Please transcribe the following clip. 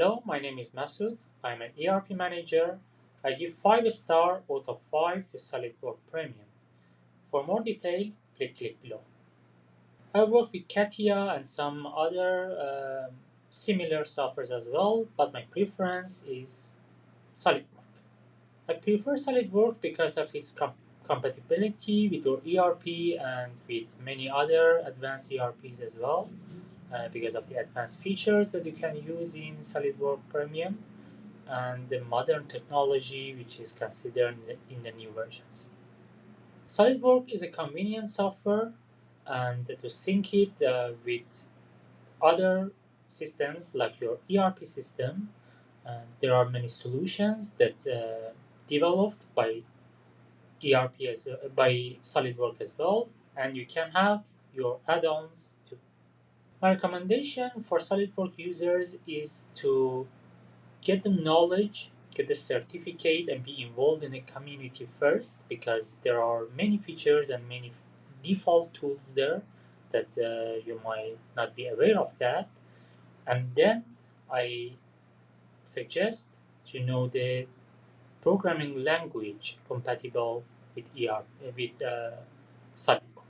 Hello, my name is Masood. I'm an ERP manager. I give 5 star out of 5 to SolidWorks Premium. For more detail, please click below. I work with Katia and some other similar softwares as well, but my preference is SolidWorks. I prefer SolidWorks because of its compatibility with your ERP and with many other advanced ERPs as well, because of the advanced features that you can use in SolidWorks Premium and the modern technology which is considered in the new versions. SolidWorks is a convenient software, and to sync it with other systems like your ERP system, there are many solutions that developed by ERP by SolidWorks as well, and you can have your add-ons too. My recommendation for SolidWorks users is to get the knowledge, get the certificate, and be involved in the community first because there are many features and many default tools there that you might not be aware of that. And then I suggest to know the programming language compatible with ER with SolidWorks.